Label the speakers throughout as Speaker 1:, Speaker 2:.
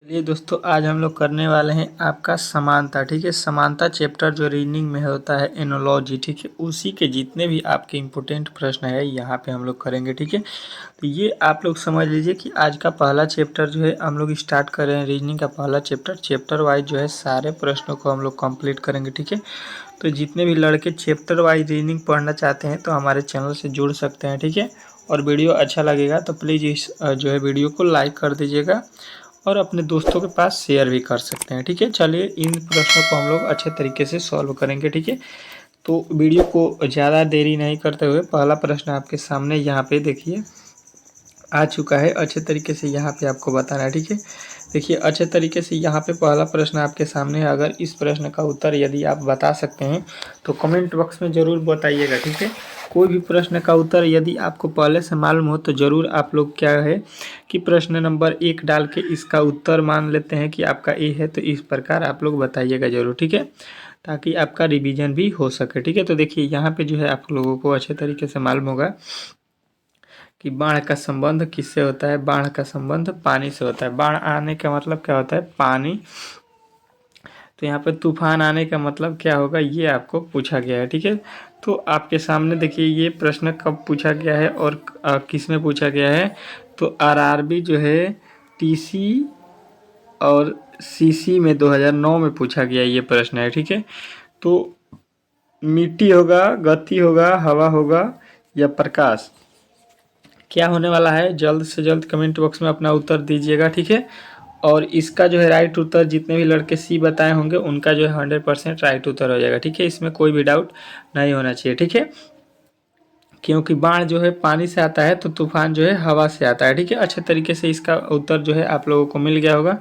Speaker 1: चलिए दोस्तों, आज हम लोग करने वाले हैं आपका समानता। ठीक है, समानता चैप्टर जो रीजनिंग में होता है एनोलॉजी। ठीक है, उसी के जितने भी आपके इम्पोर्टेंट प्रश्न है यहाँ पे हम लोग करेंगे। ठीक है, तो ये आप लोग समझ लीजिए कि आज का पहला चैप्टर जो है हम लोग स्टार्ट कर रहे हैं। रीजनिंग का पहला चैप्टर वाइज जो है सारे प्रश्नों को हम लोग कंप्लीट करेंगे। ठीक है, तो जितने भी लड़के चैप्टर वाइज रीजनिंग पढ़ना चाहते हैं तो हमारे चैनल से जुड़ सकते हैं। ठीक है, और वीडियो अच्छा लगेगा तो प्लीज़ इस जो है वीडियो को लाइक कर दीजिएगा और अपने दोस्तों के पास शेयर भी कर सकते हैं। ठीक है, चलिए इन प्रश्नों को हम लोग अच्छे तरीके से सॉल्व करेंगे। ठीक है, तो वीडियो को ज़्यादा देरी नहीं करते हुए पहला प्रश्न आपके सामने यहाँ पे देखिए आ चुका है। अच्छे तरीके से यहाँ पे आपको बताना है। ठीक है, देखिए अच्छे तरीके से यहाँ पे पहला प्रश्न आपके सामने है। अगर इस प्रश्न का उत्तर यदि आप बता सकते हैं तो कमेंट बॉक्स में ज़रूर बताइएगा। ठीक है, कोई भी प्रश्न का उत्तर यदि आपको पहले से मालूम हो तो ज़रूर आप लोग क्या है कि प्रश्न नंबर 1 डाल के इसका उत्तर मान लेते हैं कि आपका ए है, तो इस प्रकार आप लोग बताइएगा ज़रूर। ठीक है, ताकि आपका रिवीजन भी हो सके। ठीक है, तो देखिए यहाँ पे जो है आप लोगों को अच्छे तरीके से मालूम होगा कि बाढ़ का संबंध किससे होता है। बाढ़ का संबंध पानी से होता है। बाढ़ आने का मतलब क्या होता है, पानी। तो यहाँ पे तूफान आने का मतलब क्या होगा, ये आपको पूछा गया है। ठीक है, तो आपके सामने देखिए ये प्रश्न कब पूछा गया है और किस में पूछा गया है। तो आरआरबी जो है टीसी और सीसी में 2009 में पूछा गया ये प्रश्न है। ठीक है, तो मिट्टी होगा, गति होगा, हवा होगा या प्रकाश, क्या होने वाला है, जल्द से जल्द कमेंट बॉक्स में अपना उत्तर दीजिएगा। ठीक है, और इसका जो है राइट उत्तर जितने भी लड़के सी बताए होंगे उनका जो है 100% राइट उत्तर हो जाएगा। ठीक है, इसमें कोई भी डाउट नहीं होना चाहिए। ठीक है, क्योंकि बाढ़ जो है पानी से आता है तो तूफान जो है हवा से आता है। ठीक है, अच्छे तरीके से इसका उत्तर जो है आप लोगों को मिल गया होगा।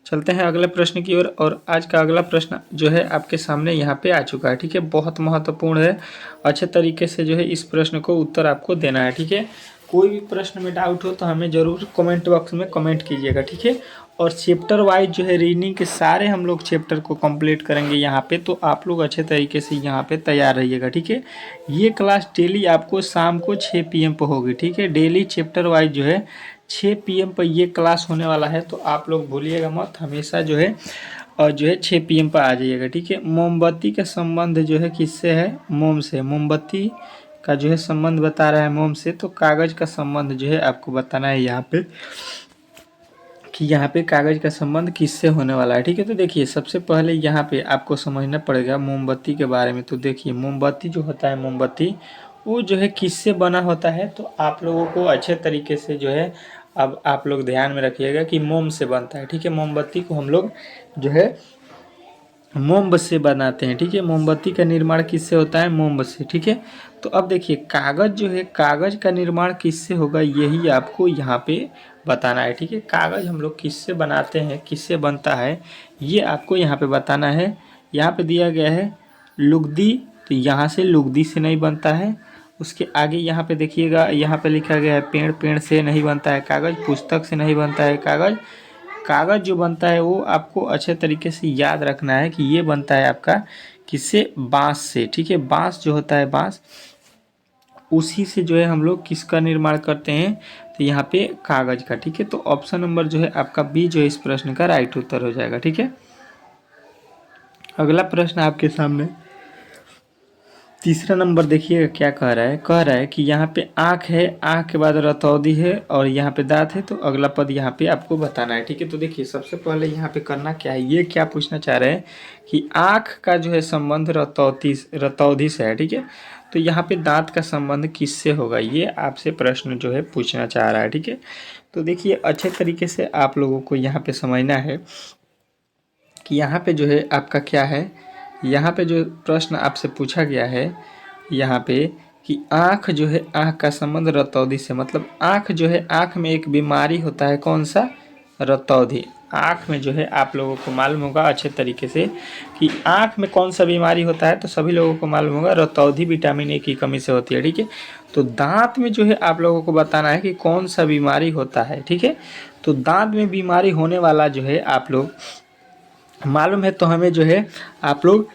Speaker 1: चलते हैं अगले प्रश्न की ओर। और आज का अगला प्रश्न जो है आपके सामने यहाँ पे आ चुका है। ठीक है, बहुत महत्वपूर्ण है। अच्छे तरीके से जो है इस प्रश्न को उत्तर आपको देना है। ठीक है, कोई भी प्रश्न में डाउट हो तो हमें ज़रूर कमेंट बॉक्स में कमेंट कीजिएगा। ठीक है, और चैप्टर वाइज जो है रीजनिंग के सारे हम लोग चैप्टर को कंप्लीट करेंगे यहाँ पे, तो आप लोग अच्छे तरीके से यहाँ पे तैयार रहिएगा। ठीक है, ये क्लास डेली आपको शाम को 6 PM पर होगी। ठीक है, डेली चैप्टर वाइज जो है 6 PM पर ये क्लास होने वाला है, तो आप लोग भूलिएगा मत, हमेशा जो है और जो है 6 PM पर आ जाइएगा। ठीक है, मोमबत्ती का संबंध जो है किससे है, मोम से। मोमबत्ती का जो है संबंध बता रहा है मोम से, तो कागज़ का संबंध जो है आपको बताना है यहाँ पे कि यहाँ पे कागज़ का संबंध किससे होने वाला है। ठीक है, तो देखिए सबसे पहले यहाँ पे आपको समझना पड़ेगा मोमबत्ती के बारे में। तो देखिए मोमबत्ती जो होता है, मोमबत्ती वो जो है किससे बना होता है, तो आप लोगों को अच्छे तरीके से जो है अब आप लोग ध्यान में रखिएगा कि मोम से बनता है। ठीक है, मोमबत्ती को हम लोग जो है मोम से बनाते हैं। ठीक है, मोमबत्ती का निर्माण किससे होता है, मोम से। ठीक है, तो अब देखिए कागज़ जो है, कागज़ का निर्माण किससे होगा यही आपको यहाँ पे बताना है। ठीक है, कागज़ हम लोग किससे बनाते हैं, किससे बनता है, ये आपको यहाँ पे बताना है। यहाँ पे दिया गया है लुगदी, तो यहाँ से लुगदी से नहीं बनता है। उसके आगे यहाँ पे देखिएगा, यहाँ पे लिखा गया है पेड़, पेड़ से नहीं बनता है कागज़। पुस्तक से नहीं बनता है कागज़। कागज़ जो बनता है वो आपको अच्छे तरीके से याद रखना है कि ये बनता है आपका किससे, बांस से। ठीक है, बांस जो होता है, बांस, उसी से जो है हम लोग किसका निर्माण करते हैं, तो यहाँ पे कागज़ का। ठीक है, तो ऑप्शन नंबर जो है आपका बी जो है इस प्रश्न का राइट उत्तर हो जाएगा। ठीक है, अगला प्रश्न आपके सामने तीसरा नंबर देखिएगा क्या कह रहा है। कह रहा है कि यहाँ पे आँख है, आँख के बाद रतौंधी है और यहाँ पे दाँत है, तो अगला पद यहाँ पे आपको बताना है। ठीक है, तो देखिए सबसे पहले यहाँ पे करना क्या है, ये क्या पूछना चाह रहे हैं कि आँख का जो है संबंध रतौंधी से है। ठीक है, तो यहाँ पे दाँत का संबंध किससे होगा, ये आपसे प्रश्न जो है पूछना चाह रहा है। ठीक है, तो देखिए अच्छे तरीके से आप लोगों को यहाँ पे समझना है कि यहाँ पे जो है आपका क्या है। यहाँ पे जो प्रश्न आपसे पूछा गया है यहाँ पे कि आँख जो है, आँख का संबंध रतौंधी से, मतलब आँख जो है, आँख में एक बीमारी होता है, कौन सा, रतौंधी। आँख में जो है आप लोगों को मालूम होगा अच्छे तरीके से कि आँख में कौन सा बीमारी होता है, तो सभी लोगों को मालूम होगा रतौंधी विटामिन ए की कमी से होती है। ठीक है, तो दांत में जो है आप लोगों को बताना है कि कौन सा बीमारी होता है। ठीक है, तो दांत में बीमारी होने वाला जो है आप लोग मालूम है, तो हमें जो है आप लोग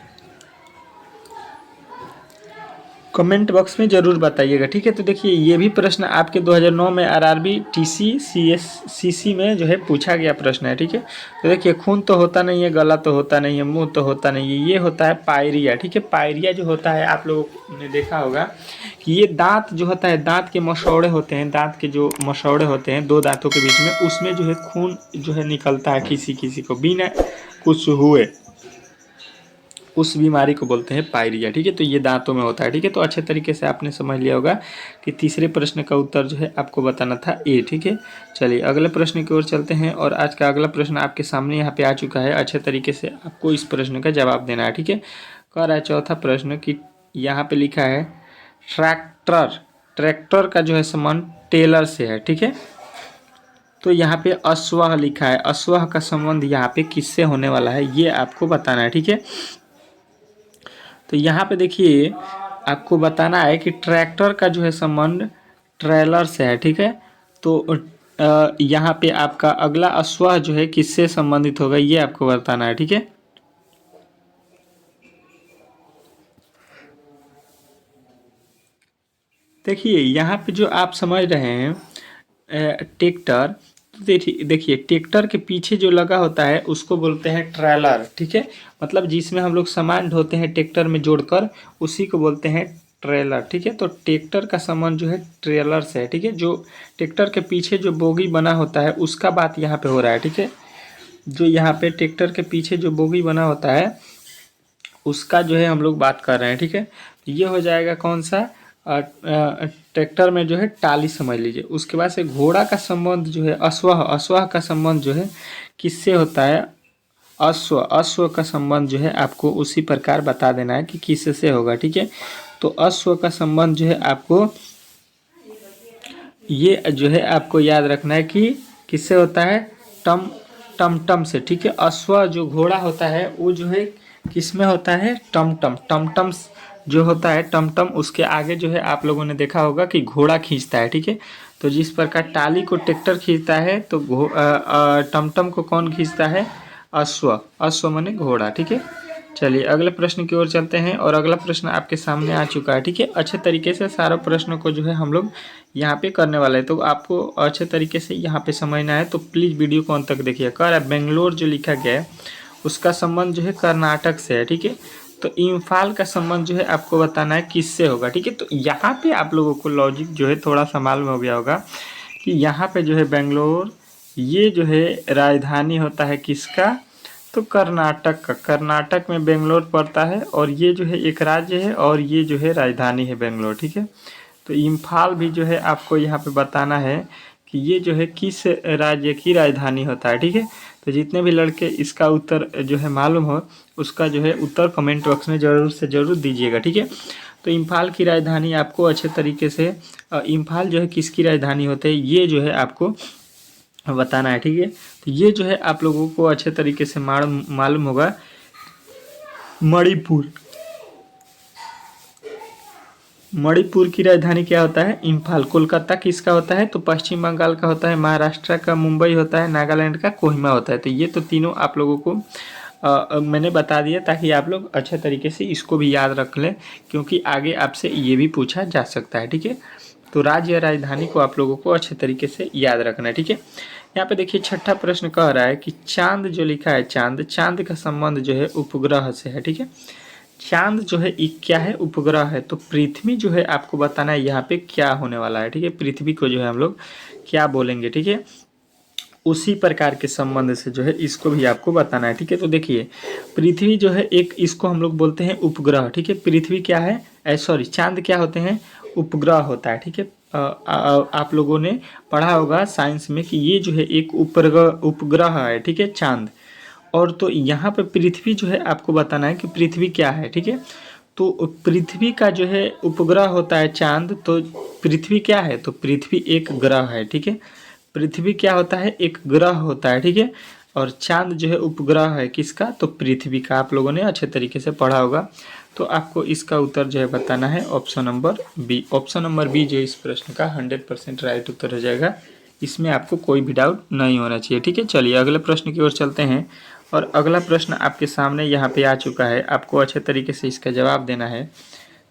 Speaker 1: कमेंट बॉक्स में ज़रूर बताइएगा, ठीक है। तो देखिए ये भी प्रश्न आपके 2009 में आरआरबी टीसी सीएससीसी में जो है पूछा गया प्रश्न है, ठीक है। तो देखिए खून तो होता नहीं है, गला तो होता नहीं है, मुंह तो होता नहीं है, ये होता है पायरिया, ठीक है। पायरिया जो होता है आप लोगों ने देखा होगा कि ये दांत जो होता है, दांत के मसौड़े होते हैं, दांत के जो मसौड़े होते हैं दो दांतों के बीच में, उसमें जो है खून जो है निकलता है किसी किसी को बिना कुछ हुए, उस बीमारी को बोलते हैं पायरिया, ठीक है। तो ये दांतों में होता है, ठीक है। तो अच्छे तरीके से आपने समझ लिया होगा कि तीसरे प्रश्न का उत्तर जो है आपको बताना था ए, ठीक है। चलिए अगले प्रश्न की ओर चलते हैं और आज का अगला प्रश्न आपके सामने यहाँ पे आ चुका है। अच्छे तरीके से आपको इस प्रश्न का जवाब देना है, ठीक है। कह रहा है चौथा प्रश्न कि यहाँ पे लिखा है ट्रैक्टर का जो है संबंध टेलर से है, ठीक है। तो यहाँ पे अश्वह लिखा है, अश्वह का संबंध यहाँ पे किससे होने वाला है ये आपको बताना है, ठीक है। तो यहाँ पे देखिए आपको बताना है कि ट्रैक्टर का जो है संबंध ट्रेलर से है, ठीक है। तो यहाँ पे आपका अगला अश्वह जो है किससे संबंधित होगा ये आपको बताना है, ठीक है। देखिए यहाँ पे जो आप समझ रहे हैं ट्रैक्टर, देखिए ट्रैक्टर के पीछे जो लगा होता है उसको बोलते हैं ट्रेलर, ठीक है। मतलब जिसमें हम लोग सामान ढोते हैं ट्रैक्टर में जोड़कर, उसी को बोलते हैं ट्रेलर, ठीक है। तो ट्रैक्टर का संबंध जो है ट्रेलर से है, ठीक है। जो ट्रैक्टर के पीछे जो बोगी बना होता है उसका बात यहाँ पे हो रहा है, ठीक है। जो यहाँ पे ट्रैक्टर के पीछे जो बोगी बना होता है उसका जो है हम लोग बात कर रहे हैं, ठीक है। ये हो जाएगा कौन सा, ट्रैक्टर में जो है टाली समझ लीजिए। उसके बाद से घोड़ा का संबंध जो है अश्वह का संबंध जो है किससे होता है, अश्व का संबंध जो है आपको उसी प्रकार बता देना है कि किससे होगा, ठीक है। तो अश्व का संबंध जो है आपको ये जो है आपको याद रखना है कि किससे होता है, टमटम से, ठीक है। अश्व जो घोड़ा होता है वो जो है किस में होता है, टमटम जो होता है टमटम, उसके आगे जो है आप लोगों ने देखा होगा कि घोड़ा खींचता है, ठीक है। तो जिस प्रकार टाली को ट्रैक्टर खींचता है तो टमटम को कौन खींचता है, अश्व माने घोड़ा, ठीक है। चलिए अगले प्रश्न की ओर चलते हैं और अगला प्रश्न आपके सामने आ चुका है, ठीक है। अच्छे तरीके से सारा प्रश्नों को जो है हम लोग यहाँ पे करने वाले हैं, तो आपको अच्छे तरीके से यहाँ पे समझना है, तो प्लीज़ वीडियो को अंत तक देखिए। कह रहा है बेंगलोर जो लिखा गया है उसका संबंध जो है कर्नाटक से है, ठीक है। तो इम्फाल का संबंध जो है आपको बताना है किससे होगा, ठीक है। तो यहाँ पे आप लोगों को लॉजिक जो है थोड़ा सा मालूम हो गया होगा कि यहाँ पे जो है बेंगलोर ये जो है राजधानी होता है किसका, तो कर्नाटक का। कर्नाटक में बेंगलोर पड़ता है और ये जो है एक राज्य है और ये जो है राजधानी है बेंगलोर, ठीक है। तो इम्फाल भी जो है आपको यहाँ पे बताना है कि ये जो है किस राज्य की राजधानी होता है, ठीक है। तो जितने भी लड़के इसका उत्तर जो है मालूम हो उसका जो है उत्तर कमेंट बॉक्स में ज़रूर से ज़रूर दीजिएगा, ठीक है। तो इम्फाल की राजधानी आपको अच्छे तरीके से इम्फाल जो है किसकी राजधानी होते हैं ये जो है आपको बताना है, ठीक है। तो ये जो है आप लोगों को अच्छे तरीके से मालूम होगा मणिपुर की राजधानी क्या होता है, इम्फाल। कोलकाता किसका होता है, तो पश्चिम बंगाल का होता है। महाराष्ट्र का मुंबई होता है। नागालैंड का कोहिमा होता है। तो ये तो तीनों आप लोगों को मैंने बता दिया ताकि आप लोग अच्छे तरीके से इसको भी याद रख लें, क्योंकि आगे आपसे ये भी पूछा जा सकता है, ठीक है। तो राज्य या राजधानी को आप लोगों को अच्छे तरीके से याद रखना है, ठीक है। यहाँ पे देखिए छठा प्रश्न कह रहा है कि चांद जो लिखा है, चांद का संबंध जो है उपग्रह से है, ठीक है। चांद जो है एक क्या है, उपग्रह है। तो पृथ्वी जो है आपको बताना है यहाँ पे क्या होने वाला है, ठीक है। पृथ्वी को जो है हम लोग क्या बोलेंगे, ठीक है। उसी प्रकार के संबंध से जो है इसको भी आपको बताना है, ठीक है। तो देखिए पृथ्वी जो है एक, इसको हम लोग बोलते हैं उपग्रह, ठीक है। पृथ्वी क्या है, सॉरी चांद क्या होते हैं, उपग्रह होता है, ठीक है। आप लोगों ने पढ़ा होगा साइंस में कि ये जो है एक उपग्रह है, ठीक है, चांद। और तो यहाँ पे पृथ्वी जो है आपको बताना है कि पृथ्वी क्या है, ठीक है। तो पृथ्वी का जो है उपग्रह होता है चांद। तो पृथ्वी क्या है, तो पृथ्वी एक ग्रह है, ठीक है। पृथ्वी क्या होता है, एक ग्रह होता है, ठीक है। और चांद जो है उपग्रह है किसका, तो पृथ्वी का। आप लोगों ने अच्छे तरीके से पढ़ा होगा। तो आपको इसका उत्तर जो है बताना है option number B. Option number B जो इस प्रश्न का 100% राइट उत्तर हो जाएगा। इसमें आपको कोई भी डाउट नहीं होना चाहिए, ठीक है। चलिए अगले प्रश्न की ओर चलते हैं और अगला प्रश्न आपके सामने यहाँ पे आ चुका है। आपको अच्छे तरीके से इसका जवाब देना है।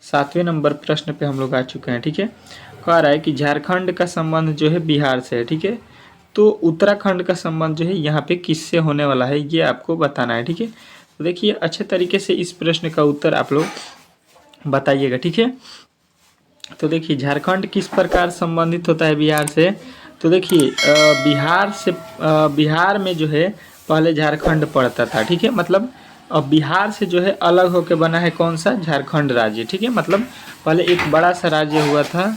Speaker 1: 7वें नंबर प्रश्न पे हम लोग आ चुके हैं। ठीक है, कह रहा है कि झारखंड का संबंध जो है बिहार से है। ठीक है, तो उत्तराखंड का संबंध जो है यहाँ पे किससे होने वाला है ये आपको बताना है। ठीक है, तो देखिए अच्छे तरीके से इस प्रश्न का उत्तर आप लोग बताइएगा। ठीक है, तो देखिए झारखंड किस प्रकार संबंधित होता है बिहार से। तो देखिए बिहार से बिहार में जो है पहले झारखंड पड़ता था। ठीक है, मतलब बिहार से जो है अलग होकर बना है कौन सा, झारखंड राज्य। ठीक है, मतलब पहले एक बड़ा सा राज्य हुआ था,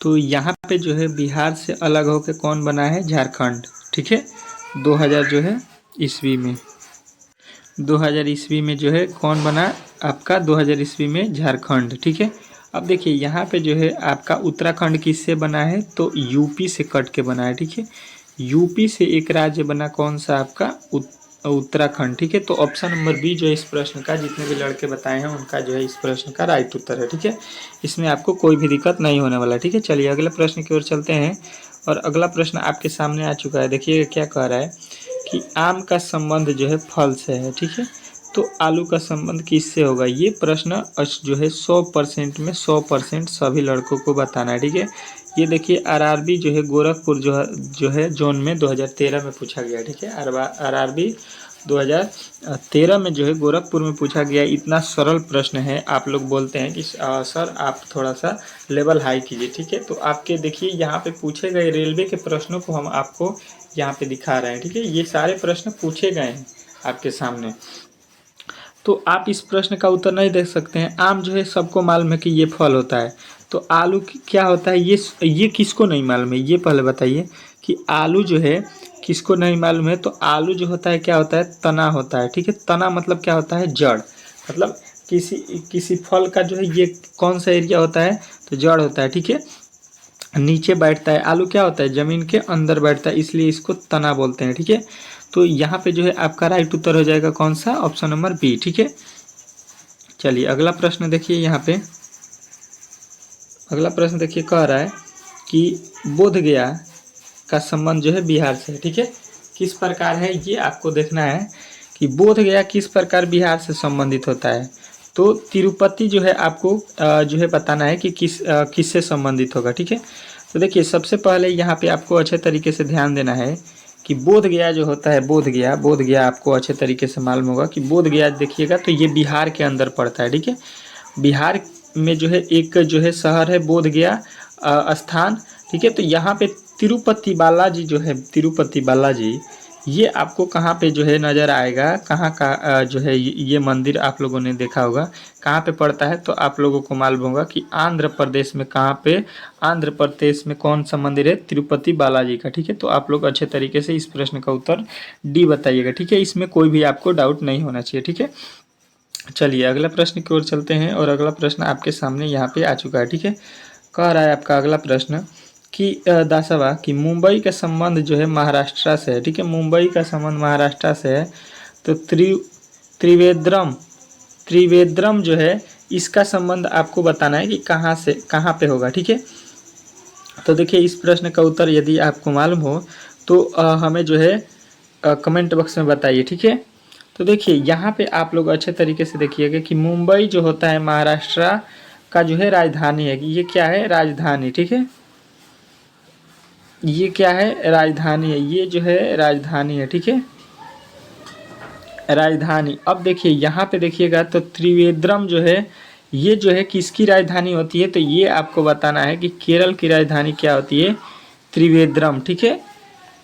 Speaker 1: तो यहाँ पे जो है बिहार से अलग होकर कौन बना है, झारखंड। ठीक है, 2000 जो है ईस्वी में, 2000 ईस्वी में जो है कौन बना आपका, 2000 ईस्वी में झारखंड। ठीक है, अब देखिए यहाँ पे जो है आपका उत्तराखंड किससे बना है, तो यूपी से कट के बना है। ठीक है, यूपी से एक राज्य बना कौन सा आपका, उत्तराखंड। ठीक है, तो ऑप्शन नंबर बी जो है इस प्रश्न का, जितने भी लड़के बताए हैं उनका जो है इस प्रश्न का राइट उत्तर है। ठीक है, इसमें आपको कोई भी दिक्कत नहीं होने वाला है। ठीक है, चलिए अगले प्रश्न की ओर चलते हैं, और अगला प्रश्न आपके सामने आ चुका है। देखिए क्या कह रहा है कि आम का संबंध जो है फल से है। ठीक है, तो आलू का संबंध किससे होगा, ये प्रश्न जो है 100% में 100% सभी लड़कों को बताना है। ठीक है, ये देखिए आरआरबी जो है गोरखपुर जो है जोन में 2013 में पूछा गया। ठीक है, आरआरबी 2013 में जो है गोरखपुर में पूछा गया। इतना सरल प्रश्न है, आप लोग बोलते हैं कि सर आप थोड़ा सा लेवल हाई कीजिए। ठीक है, तो आपके देखिए यहाँ पे पूछे गए रेलवे के प्रश्नों को हम आपको यहाँ पे दिखा रहे हैं। ठीक है, ये सारे प्रश्न पूछे गए हैं आपके सामने, तो आप इस प्रश्न का उत्तर नहीं दे सकते हैं। आम जो है सबको मालूम है कि ये फल होता है, तो आलू क्या होता है, ये किसको नहीं मालूम है, ये पहले बताइए कि आलू जो है किसको नहीं मालूम है। तो आलू जो होता है क्या होता है, तना होता है। ठीक है, तना मतलब क्या होता है, जड़, मतलब किसी किसी फल का जो है ये कौन सा एरिया होता है, तो जड़ होता है। ठीक है, नीचे बैठता है। आलू क्या होता है, जमीन के अंदर बैठता है, इसलिए इसको तना बोलते हैं। ठीक है, तो यहाँ पे जो है आपका राइट उत्तर हो जाएगा कौन सा, ऑप्शन नंबर बी। ठीक है, चलिए अगला प्रश्न देखिए। यहाँ पे अगला प्रश्न देखिए, कह रहा है कि बोध गया का संबंध जो है बिहार से। ठीक है, किस प्रकार है ये आपको देखना है कि बोध गया किस प्रकार बिहार से संबंधित होता है। तो तिरुपति जो है आपको जो है बताना है कि किससे संबंधित होगा। ठीक है, तो देखिए सबसे पहले यहाँ पे आपको अच्छे तरीके से ध्यान देना है कि बोध गया जो होता है, बोध गया आपको अच्छे तरीके से मालूम होगा कि बोध गया देखिएगा तो ये बिहार के अंदर पड़ता है। ठीक है, बिहार में जो है एक जो है शहर है बोध गया स्थान। ठीक है, तो यहाँ पे तिरुपति बालाजी जो है, तिरुपति बालाजी ये आपको कहाँ पे जो है नज़र आएगा, कहाँ का जो है ये मंदिर आप लोगों ने देखा होगा, कहाँ पे पड़ता है, तो आप लोगों को मालूम होगा कि आंध्र प्रदेश में। कहाँ पे, आंध्र प्रदेश में कौन सा मंदिर है, तिरुपति बालाजी का। ठीक है, तो आप लोग अच्छे तरीके से इस प्रश्न का उत्तर डी बताइएगा। ठीक है, इसमें कोई भी आपको डाउट नहीं होना चाहिए। ठीक है, चलिए अगला प्रश्न की ओर चलते हैं, और अगला प्रश्न आपके सामने यहाँ पे आ चुका है। ठीक है, कह रहा है आपका अगला प्रश्न कि दासवा कि मुंबई का संबंध जो है महाराष्ट्र से है। ठीक है, मुंबई का संबंध महाराष्ट्र से है, तो त्रिवेंद्रम त्रिवेंद्रम जो है इसका संबंध आपको बताना है कि कहाँ से कहाँ पे होगा। ठीक है, तो देखिए इस प्रश्न का उत्तर यदि आपको मालूम हो तो हमें जो है कमेंट बॉक्स में बताइए। ठीक है, तो देखिए यहाँ पे आप लोग अच्छे तरीके से देखिएगा कि मुंबई जो होता है महाराष्ट्र का जो है राजधानी है। ये क्या है, राजधानी। ठीक है, ये क्या है, राजधानी है, ये जो है राजधानी है। ठीक है, राजधानी। अब देखिए यहाँ पे देखिएगा तो त्रिवेंद्रम जो है ये जो है किसकी राजधानी होती है, तो ये आपको बताना है कि केरल की राजधानी क्या होती है, त्रिवेंद्रम। ठीक है,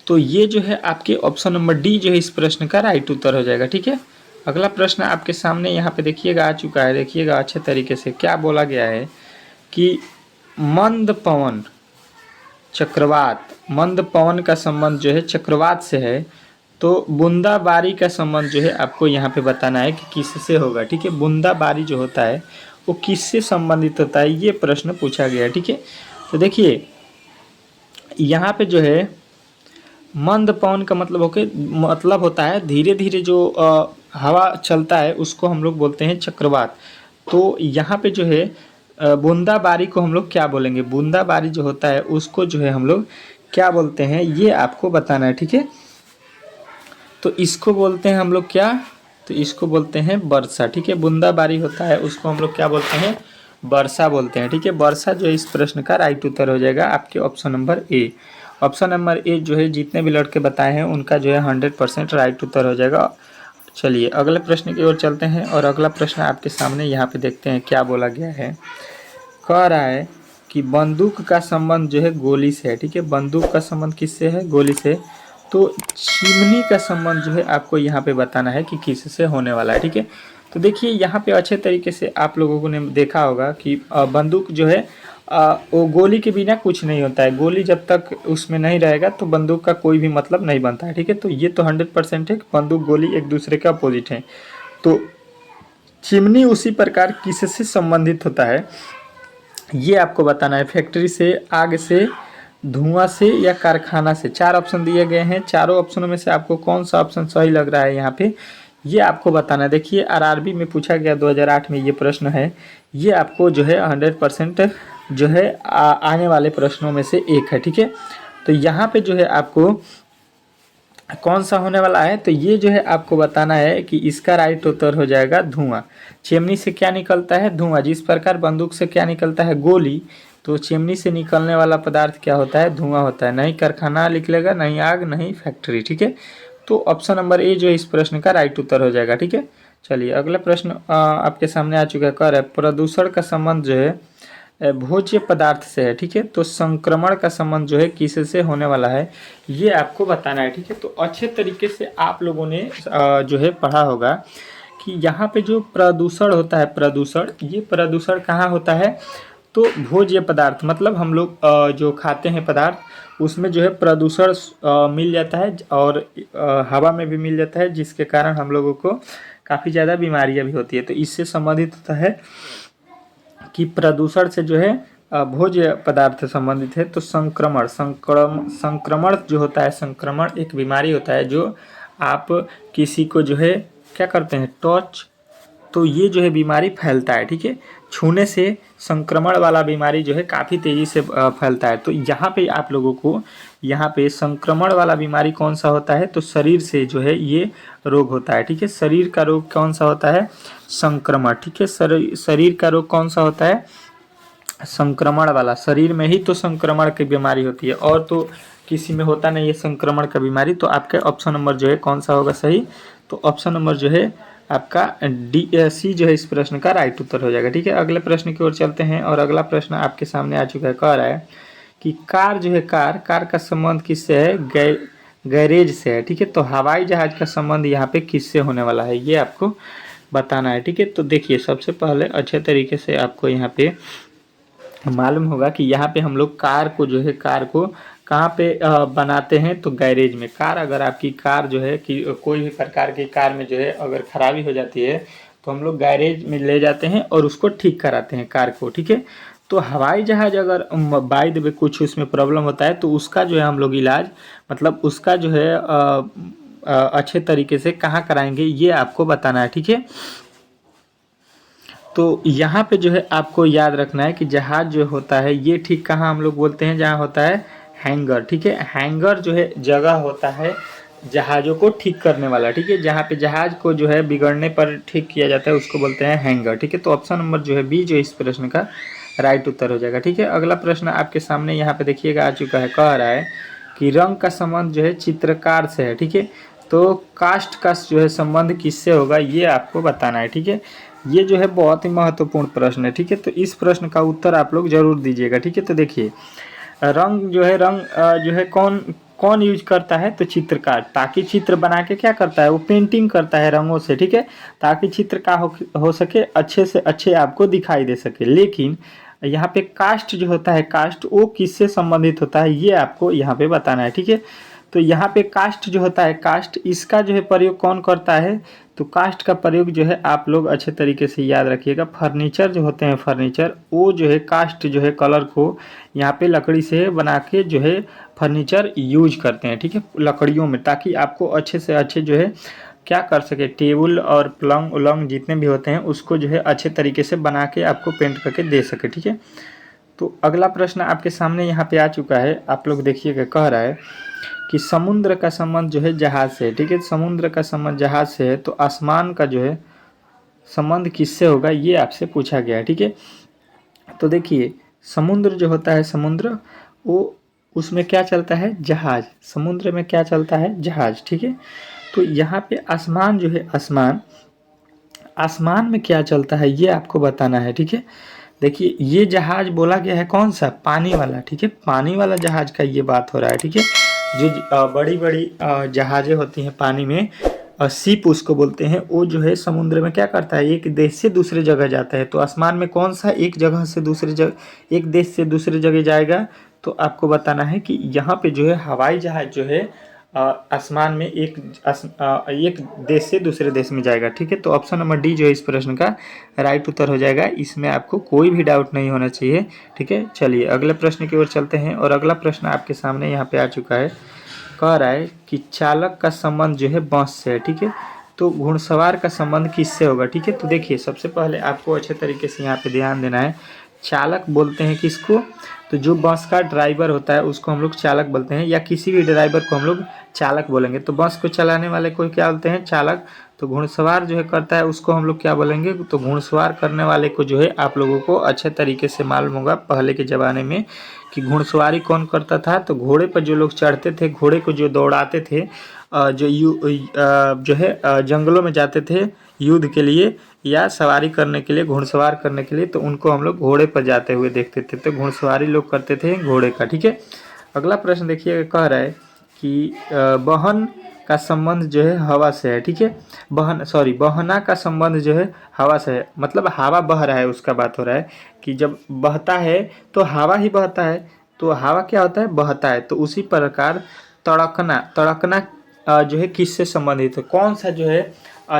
Speaker 1: तो ये जो है आपके ऑप्शन नंबर डी जो है इस प्रश्न का राइट उत्तर हो जाएगा। ठीक है, अगला प्रश्न आपके सामने यहाँ पे देखिएगा आ चुका है। देखिएगा अच्छे तरीके से क्या बोला गया है कि मंद पवन चक्रवात, मंद पवन का संबंध जो है चक्रवात से है, तो बूंदाबारी का संबंध जो है आपको यहाँ पे बताना है कि किससे होगा। ठीक है, बूंदाबारी जो होता है वो किससे संबंधित होता है, ये प्रश्न पूछा गया है। ठीक है, तो देखिए यहाँ पे जो है मंद पवन का मतलब होता है धीरे धीरे जो हवा चलता है उसको हम लोग बोलते हैं चक्रवात। तो यहाँ पे जो है बूंदाबारी को हम लोग क्या बोलेंगे, बूंदाबारी जो होता है उसको जो है हम लोग क्या बोलते हैं, ये आपको बताना है। ठीक है, तो इसको बोलते हैं हम लोग क्या, तो इसको बोलते हैं वर्षा। ठीक है, बूंदाबारी होता है उसको हम लोग क्या बोलते हैं, वर्षा बोलते हैं, ठीक है। वर्षा जो है इस प्रश्न का राइट उत्तर हो जाएगा आपके option number A. Option number A जो है जितने भी लड़के बताए हैं उनका जो है 100% राइट उत्तर हो जाएगा। चलिए अगले प्रश्न की ओर चलते हैं और अगला प्रश्न आपके सामने यहाँ पे देखते हैं क्या बोला गया है। कह रहा है कि बंदूक का संबंध जो है गोली से है, ठीक है। बंदूक का संबंध किससे है? गोली से। तो चिमनी का संबंध जो है आपको यहाँ पे बताना है कि किससे होने वाला है, ठीक है। तो देखिए यहाँ पे अच्छे तरीके से आप लोगों ने देखा होगा कि बंदूक जो है वो गोली के बिना कुछ नहीं होता है। गोली जब तक उसमें नहीं रहेगा तो बंदूक का कोई भी मतलब नहीं बनता है, ठीक है। तो ये तो 100% है कि बंदूक गोली एक दूसरे का अपोजिट है। तो चिमनी उसी प्रकार किससे संबंधित होता है ये आपको बताना है। फैक्ट्री से, आग से, धुआं से या कारखाना से। 4 ऑप्शन दिए गए हैं, चारों ऑप्शनों में से आपको कौन सा ऑप्शन सही लग रहा है यहाँ पे ये आपको बताना है। देखिए आरआरबी में पूछा गया 2008 में ये प्रश्न है। ये आपको जो है 100% जो है आने वाले प्रश्नों में से एक है, ठीक है। तो यहाँ पे जो है आपको कौन सा होने वाला है तो ये जो है आपको बताना है कि इसका राइट उत्तर हो जाएगा धुआं। चिमनी से क्या निकलता है? धुआं। जिस प्रकार बंदूक से क्या निकलता है? गोली। तो चिमनी से निकलने वाला पदार्थ क्या होता है? धुआं होता है। नहीं कारखाना निकलेगा, नहीं आग, नहीं फैक्ट्री, ठीक है। तो ऑप्शन नंबर ए जो है इस प्रश्न का राइट उत्तर हो जाएगा, ठीक है। चलिए अगला प्रश्न आपके सामने आ चुका है। कह रहा है प्रदूषण का संबंध जो है भोज्य पदार्थ से है, ठीक है। तो संक्रमण का संबंध जो है किससे होने वाला है ये आपको बताना है, ठीक है। तो अच्छे तरीके से आप लोगों ने जो है पढ़ा होगा कि यहाँ पे जो प्रदूषण होता है, प्रदूषण, ये प्रदूषण कहाँ होता है? तो भोज्य पदार्थ मतलब हम लोग जो खाते हैं पदार्थ उसमें जो है प्रदूषण मिल जाता है और हवा में भी मिल जाता है, जिसके कारण हम लोगों को काफ़ी ज़्यादा बीमारियां भी होती है। तो इससे संबंधित होता है कि प्रदूषण से जो है भोज्य पदार्थ संबंधित है। तो संक्रमण जो होता है, संक्रमण एक बीमारी होता है जो आप किसी को जो है क्या करते हैं? टच। तो ये जो है बीमारी फैलता है, ठीक है। छूने से संक्रमण वाला बीमारी जो है काफ़ी तेज़ी से फैलता है। तो यहाँ पे आप लोगों को यहाँ पे संक्रमण वाला बीमारी कौन सा होता है? तो शरीर से जो है ये रोग होता है, ठीक है। शरीर का रोग कौन सा होता है? संक्रमण, ठीक है। शरीर का रोग कौन सा होता है? संक्रमण वाला। शरीर में ही तो संक्रमण की बीमारी होती है और तो किसी में होता नहीं है संक्रमण का बीमारी। तो आपके ऑप्शन नंबर जो है कौन सा होगा सही? तो ऑप्शन नंबर जो है आपका सी जो है इस प्रश्न का राइट उत्तर हो जाएगा, ठीक है। अगले प्रश्न की ओर चलते हैं और अगला प्रश्न आपके सामने आ चुका है। कह रहा है कि कार जो है, कार का संबंध किससे है? गैरेज से है, ठीक है। तो हवाई जहाज का संबंध यहाँ पे किससे होने वाला है ये आपको बताना है, ठीक है। तो देखिए सबसे पहले अच्छे तरीके से आपको यहाँ पे मालूम होगा कि यहाँ पे हम लोग कार को जो है, कार को कहाँ पे बनाते हैं? तो गैरेज में। कार, अगर आपकी कार जो है कि कोई भी प्रकार की कार में जो है अगर खराबी हो जाती है तो हम लोग गैरेज में ले जाते हैं और उसको ठीक कराते हैं कार को, ठीक है। तो हवाई जहाज अगर बाय द वे कुछ उसमें प्रॉब्लम होता है तो उसका जो है हम लोग इलाज मतलब उसका जो है अच्छे तरीके से कहाँ कराएंगे ये आपको बताना है, ठीक है। तो यहाँ पे जो है आपको याद रखना है कि जहाज जो होता है ये ठीक कहाँ हम लोग बोलते हैं? जहाँ होता है हैंगर, ठीक है। हैंगर जो है जगह होता है जहाज़ों को ठीक करने वाला, ठीक है। जहाँ पे जहाज को जो है बिगड़ने पर ठीक किया जाता है उसको बोलते हैं हैंगर, ठीक है। तो ऑप्शन नंबर जो है बी जो इस प्रश्न का राइट उत्तर हो जाएगा, ठीक है। अगला प्रश्न आपके सामने यहाँ पे देखिएगा आ चुका है। कह रहा है कि रंग का संबंध जो है चित्रकार से है, ठीक है। तो कास्ट का जो है संबंध किससे होगा ये आपको बताना है, ठीक है। ये जो है बहुत ही महत्वपूर्ण प्रश्न है, ठीक है। तो इस प्रश्न का उत्तर आप लोग जरूर दीजिएगा, ठीक है। तो देखिए रंग जो है, रंग जो है कौन कौन यूज करता है? तो चित्रकार। ताकि चित्र बना के क्या करता है? वो पेंटिंग करता है रंगों से, ठीक है। ताकि चित्र का हो सके अच्छे से अच्छे आपको दिखाई दे सके। लेकिन यहाँ पे कास्ट जो होता है, कास्ट वो किससे संबंधित होता है ये आपको यहाँ पे बताना है, ठीक है। तो यहाँ पे कास्ट जो होता है, कास्ट, इसका जो है प्रयोग कौन करता है? तो कास्ट का प्रयोग जो है आप लोग अच्छे तरीके से याद रखिएगा। फर्नीचर जो होते हैं, फर्नीचर, वो जो है कास्ट जो है कलर को यहाँ पे लकड़ी से बना के जो है फर्नीचर यूज करते हैं, ठीक है, लकड़ियों में, ताकि आपको अच्छे से अच्छे जो है क्या कर सके, टेबल और पलंग उलंग जितने भी होते हैं उसको जो है अच्छे तरीके से बना के आपको पेंट करके दे सके, ठीक है। तो अगला प्रश्न आपके सामने यहाँ पे आ चुका है, आप लोग देखिएगा। कह रहा है कि समुद्र का संबंध जो है जहाज से है, ठीक है। समुद्र का संबंध जहाज से है तो आसमान का जो है संबंध किससे होगा ये आपसे पूछा गया है, ठीक है। तो देखिए समुद्र जो होता है, समुद्र वो उसमें क्या चलता है, जहाज। समुद्र में क्या चलता है, जहाज, ठीक है। तो यहाँ पे आसमान जो है, आसमान, आसमान में क्या चलता है ये आपको बताना है, ठीक है। देखिए ये जहाज बोला गया है कौन सा, पानी वाला, ठीक है। पानी वाला जहाज का ये बात हो रहा है, ठीक है। जो बड़ी बड़ी जहाजें होती हैं पानी में, शिप उसको बोलते हैं, वो जो है समुद्र में क्या करता है, एक देश से दूसरे जगह जाता है। तो आसमान में कौन सा एक जगह से दूसरे जगह, एक देश से दूसरे जगह जाएगा, तो आपको बताना है कि यहाँ पे जो है हवाई जहाज जो है आसमान में एक देश से दूसरे देश में जाएगा, ठीक है। तो ऑप्शन नंबर डी जो है इस प्रश्न का राइट उत्तर हो जाएगा। इसमें आपको कोई भी डाउट नहीं होना चाहिए, ठीक है। चलिए अगले प्रश्न की ओर चलते हैं, और अगला प्रश्न आपके सामने यहाँ पे आ चुका है। कह रहा है कि चालक का संबंध जो है बस से है, ठीक है। तो घुड़सवार का संबंध किससे होगा, ठीक है। तो देखिए सबसे पहले आपको अच्छे तरीके से यहाँ पे ध्यान देना है। चालक बोलते हैं किसको, तो जो बस का ड्राइवर होता है उसको हम लोग चालक बोलते हैं, या किसी भी ड्राइवर को हम लोग चालक बोलेंगे। तो बस को चलाने वाले को क्या बोलते हैं, चालक। तो घुड़सवार जो है करता है उसको हम लोग क्या बोलेंगे, तो घुड़सवार करने वाले को जो है आप लोगों को अच्छे तरीके से मालूम होगा पहले के ज़माने में कि घुड़सवारी कौन करता था। तो घोड़े पर जो लोग चढ़ते थे, घोड़े को जो दौड़ाते थे, जो है जंगलों में जाते थे युद्ध के लिए या सवारी करने के लिए, घुड़सवार करने के लिए, तो उनको हम लोग घोड़े पर जाते हुए देखते थे। तो घुड़सवारी लोग करते थे घोड़े का, ठीक है। अगला प्रश्न देखिए, कह रहा है कि बहन का संबंध जो है हवा से है, ठीक है। बहना का संबंध जो है हवा से है, मतलब हवा बह रहा है उसका बात हो रहा है कि जब बहता है तो हवा ही बहता है। तो हवा क्या होता है, बहता है। तो उसी प्रकार तड़कना, तड़कना जो है किससे संबंधित है, कौन सा जो है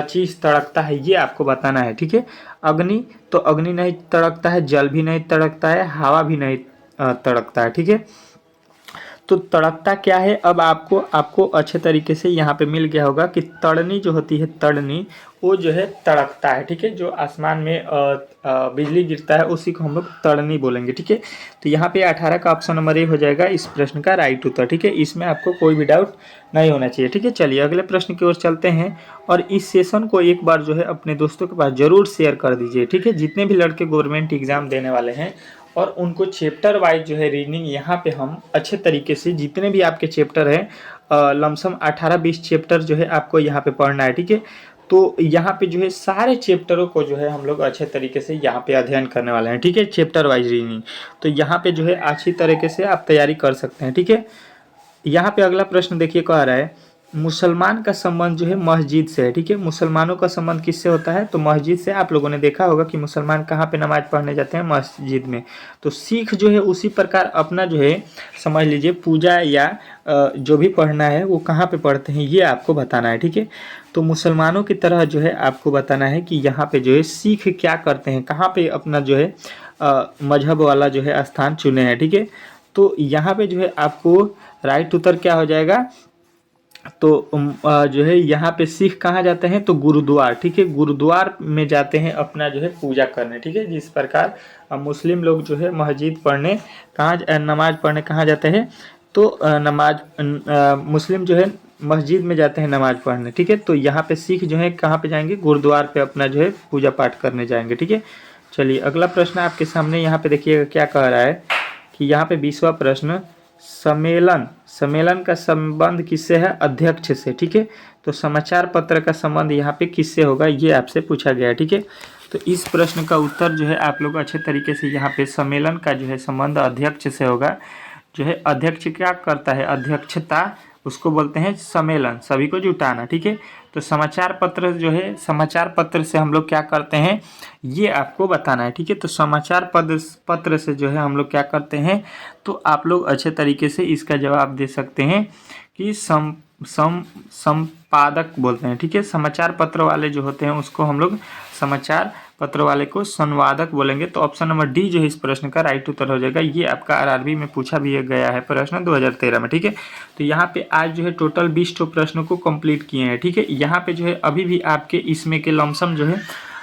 Speaker 1: चीज़ तड़कता है ये आपको बताना है, ठीक है। अग्नि, तो अग्नि नहीं तड़कता है, जल भी नहीं तड़कता है, हवा भी नहीं तड़कता है, ठीक है। तो तड़कता क्या है, अब आपको आपको अच्छे तरीके से यहाँ पे मिल गया होगा कि तड़नी जो होती है, तड़नी, वो जो है तड़कता है, ठीक है। जो आसमान में बिजली गिरता है उसी को हम लोग तड़नी बोलेंगे, ठीक है। तो यहाँ पे 18 का ऑप्शन नंबर ए हो जाएगा इस प्रश्न का राइट उत्तर, ठीक है। इसमें आपको कोई भी डाउट नहीं होना चाहिए, ठीक है। चलिए अगले प्रश्न की ओर चलते हैं, और इस सेशन को एक बार जो है अपने दोस्तों के पास जरूर शेयर कर दीजिए, ठीक है। जितने भी लड़के गवर्नमेंट एग्जाम देने वाले हैं और उनको चैप्टर वाइज जो है रीडिंग यहाँ पे हम अच्छे तरीके से, जितने भी आपके चैप्टर हैं लमसम 18-20 चैप्टर जो है आपको यहाँ पे पढ़ना है, ठीक है। तो यहाँ पे जो है सारे चैप्टरों को जो है हम लोग अच्छे तरीके से यहाँ पे अध्ययन करने वाले हैं, ठीक है, चैप्टर वाइज रीडिंग। तो यहाँ पे जो है अच्छी तरीके से आप तैयारी कर सकते हैं, ठीक है। यहाँ पे अगला प्रश्न देखिए, कह रहा है मुसलमान का संबंध जो है मस्जिद से है, ठीक है। मुसलमानों का संबंध किससे होता है, तो मस्जिद से। आप लोगों ने देखा होगा कि मुसलमान कहाँ पे नमाज पढ़ने जाते हैं, मस्जिद में। तो सिख जो है उसी प्रकार अपना जो है समझ लीजिए पूजा या जो भी पढ़ना है वो कहाँ पे पढ़ते हैं ये आपको बताना है, ठीक है। तो मुसलमानों की तरह जो है आपको बताना है कि यहाँ पे जो है सिख क्या करते हैं, कहाँ पे अपना जो है मजहब वाला जो है स्थान चुने हैं, ठीक है। तो यहाँ पे जो है आपको राइट उत्तर क्या हो जाएगा, तो जो है यहाँ पे सिख कहाँ जाते हैं, तो गुरुद्वार, ठीक है। गुरुद्वार में जाते हैं अपना जो है पूजा करने, ठीक है। जिस प्रकार मुस्लिम लोग जो है मस्जिद पढ़ने कहाँ, नमाज पढ़ने कहाँ जाते हैं, तो मुस्लिम जो है मस्जिद में जाते हैं नमाज पढ़ने, ठीक है। तो यहाँ पे सिख जो है कहाँ पे जाएंगे, गुरुद्वार पे अपना जो है पूजा पाठ करने जाएंगे, ठीक है। चलिए अगला प्रश्न आपके सामने यहाँ पे देखिएगा क्या कह रहा है कि यहाँ पे 20वां प्रश्न, सम्मेलन, सम्मेलन का संबंध किससे है, अध्यक्ष से, ठीक है। तो समाचार पत्र का संबंध यहाँ पे किससे होगा ये आपसे पूछा गया है, ठीक है। तो इस प्रश्न का उत्तर जो है आप लोग अच्छे तरीके से यहाँ पे सम्मेलन का जो है संबंध अध्यक्ष से होगा। जो है अध्यक्ष क्या करता है, अध्यक्षता, उसको बोलते हैं सम्मेलन, सभी को जुटाना, ठीक है। तो समाचार पत्र जो है, समाचार पत्र से हम लोग क्या करते हैं ये आपको बताना है, ठीक है। तो समाचार पत्र से जो है हम लोग क्या करते हैं, तो आप लोग अच्छे तरीके से इसका जवाब दे सकते हैं कि संपादक बोलते हैं, ठीक है। समाचार पत्र वाले जो होते हैं उसको हम लोग, समाचार पत्र वाले को संवादक बोलेंगे। तो ऑप्शन नंबर डी जो है इस प्रश्न का राइट उत्तर हो जाएगा। ये आपका आरआरबी में पूछा भी गया है प्रश्न 2013 में, ठीक है। तो यहाँ पे आज जो है टोटल 20 प्रश्नों को कंप्लीट किए हैं, ठीक है। यहाँ पे जो है अभी भी आपके इसमें के लमसम जो है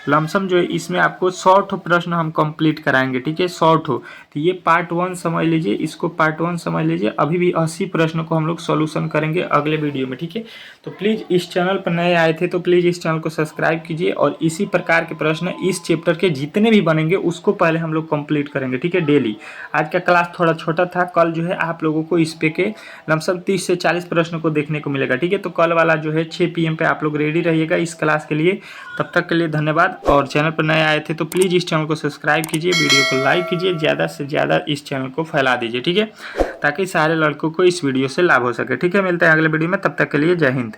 Speaker 1: लमसम जो है इसमें आपको 100 प्रश्न हम कंप्लीट कराएंगे, ठीक है, 100। तो ये पार्ट 1 समझ लीजिए, इसको पार्ट 1 समझ लीजिए। अभी भी 80 प्रश्न को हम लोग सॉल्यूशन करेंगे अगले वीडियो में, ठीक है। तो प्लीज़ इस चैनल पर नए आए थे तो प्लीज़ इस चैनल को सब्सक्राइब कीजिए, और इसी प्रकार के प्रश्न इस चैप्टर के जितने भी बनेंगे उसको पहले हम लोग कंप्लीट करेंगे, ठीक है, डेली। आज का क्लास थोड़ा छोटा था, कल जो है आप लोगों को इस पे के लमसम 30 से 40 प्रश्नों को देखने को मिलेगा, ठीक है। तो कल वाला जो है 6 PM पे आप लोग रेडी रहिएगा इस क्लास के लिए। तब तक के लिए धन्यवाद, और चैनल पर नए आए थे तो प्लीज़ इस चैनल को सब्सक्राइब कीजिए, वीडियो को लाइक कीजिए, ज़्यादा से ज़्यादा इस चैनल को फैला दीजिए, ठीक है, ताकि सारे लड़कों को इस वीडियो से लाभ हो सके, ठीक है। मिलते हैं अगले वीडियो में, तब तक के लिए जय हिंद।